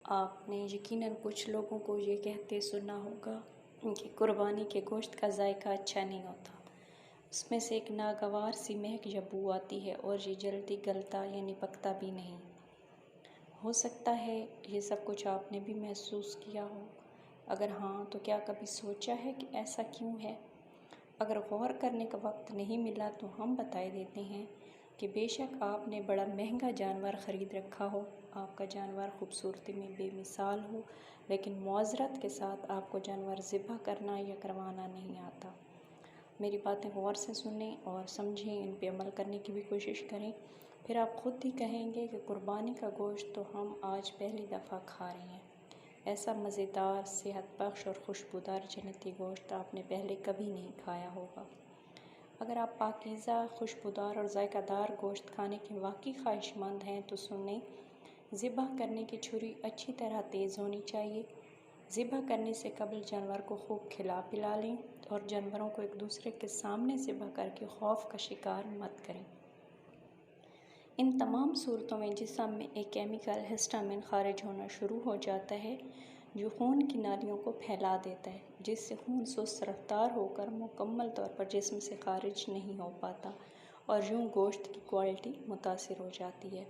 آپ نے یقیناً کچھ لوگوں کو یہ کہتے سنا ہوگا کہ قربانی کے گوشت کا ذائقہ اچھا نہیں ہوتا۔ اس میں سے ایک ناگوار سی مہک یا بو آتی ہے اور یہ جلدی گلتا یعنی پکتا بھی نہیں۔ ہو سکتا ہے یہ سب کچھ آپ نے بھی محسوس کیا ہو۔ اگر ہاں تو کیا کبھی سوچا ہے کہ ایسا کیوں ہے؟ اگر غور کرنے کا وقت نہیں ملا تو ہم بتا دیتے ہیں کہ بے شک آپ نے بڑا مہنگا جانور خرید رکھا ہو، آپ کا جانور خوبصورتی میں بے مثال ہو، لیکن معذرت کے ساتھ آپ کو جانور ذبح کرنا یا کروانا نہیں آتا۔ میری باتیں غور سے سنیں اور سمجھیں، ان پہ عمل کرنے کی بھی کوشش کریں، پھر آپ خود ہی کہیں گے کہ قربانی کا گوشت تو ہم آج پہلی دفعہ کھا رہے ہیں۔ ایسا مزیدار، صحت بخش اور خوشبودار جنتی گوشت آپ نے پہلے کبھی نہیں کھایا ہوگا۔ اگر آپ پاکیزہ، خوشبودار اور ذائقہ دار گوشت کھانے کے واقعی خواہش مند ہیں تو سنیں، ذبح کرنے کی چھری اچھی طرح تیز ہونی چاہیے۔ ذبح کرنے سے قبل جانور کو خوب کھلا پلا لیں اور جانوروں کو ایک دوسرے کے سامنے ذبح کر کے خوف کا شکار مت کریں۔ ان تمام صورتوں میں جسم میں ایک کیمیکل ہسٹامین خارج ہونا شروع ہو جاتا ہے جو خون کی نالیوں کو پھیلا دیتا ہے، جس سے خون سست رفتار ہو کر مکمل طور پر جسم سے خارج نہیں ہو پاتا اور یوں گوشت کی کوالٹی متاثر ہو جاتی ہے۔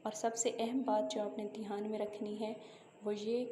اور سب سے اہم بات جو آپ نے دھیان میں رکھنی ہے وہ یہ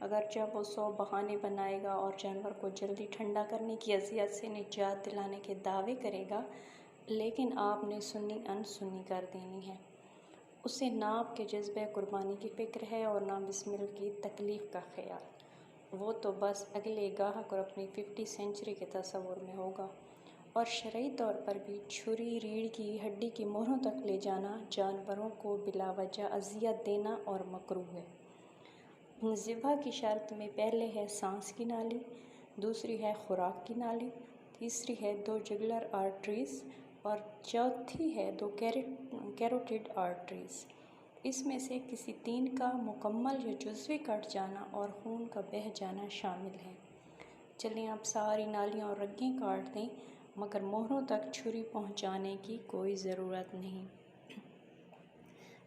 اگرچہ وہ 100 بہانے بنائے گا اور جانور کو جلدی ٹھنڈا کرنے کی اذیت سے نجات دلانے کے دعوے کرے گا، لیکن آپ نے سنی انسنی کر دینی ہے۔ اسے نہ آپ کے جذبہ قربانی کی فکر ہے اور نہ بسمل کی تکلیف کا خیال، وہ تو بس اگلے گاہک اور اپنی 50 سینچری کے تصور میں ہوگا۔ اور شرعی طور پر بھی چھری ریڑھ کی ہڈی کی مہروں تک لے جانا جانوروں کو بلا وجہ اذیت دینا اور مکروہ ہے۔ ذبح کی شرط میں پہلے ہے سانس کی نالی، دوسری ہے خوراک کی نالی، تیسری ہے 2 جگولر آرٹریز اور چوتھی ہے 2 کیروٹیڈ آرٹریز۔ اس میں سے کسی 3 کا مکمل یا جزوی کٹ جانا اور خون کا بہہ جانا شامل ہے۔ چلیں آپ ساری نالیاں اور رگیں کاٹ دیں، مگر مہروں تک چھری پہنچانے کی کوئی ضرورت نہیں۔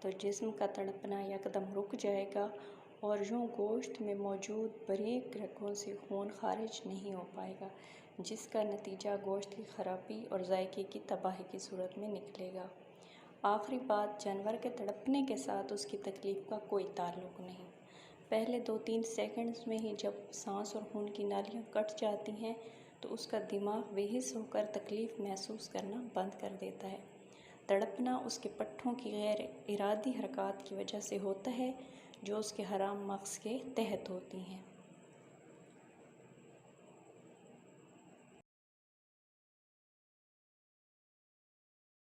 تو جسم کا تڑپنا یکدم رک جائے گا اور یوں گوشت میں موجود باریک رگوں سے خون خارج نہیں ہو پائے گا، جس کا نتیجہ گوشت کی خرابی اور ذائقے کی تباہی کی صورت میں نکلے گا۔ آخری بات، جانور کے تڑپنے کے ساتھ اس کی تکلیف کا کوئی تعلق نہیں۔ پہلے 2-3 سیکنڈز میں ہی جب سانس اور خون کی نالیاں کٹ جاتی ہیں تو اس کا دماغ بے حس ہو کر تکلیف محسوس کرنا بند کر دیتا ہے۔ تڑپنا اس کے پٹھوں کی غیر ارادی حرکات کی وجہ سے ہوتا ہے جو اس کے حرام مغز کے تحت ہوتی ہیں۔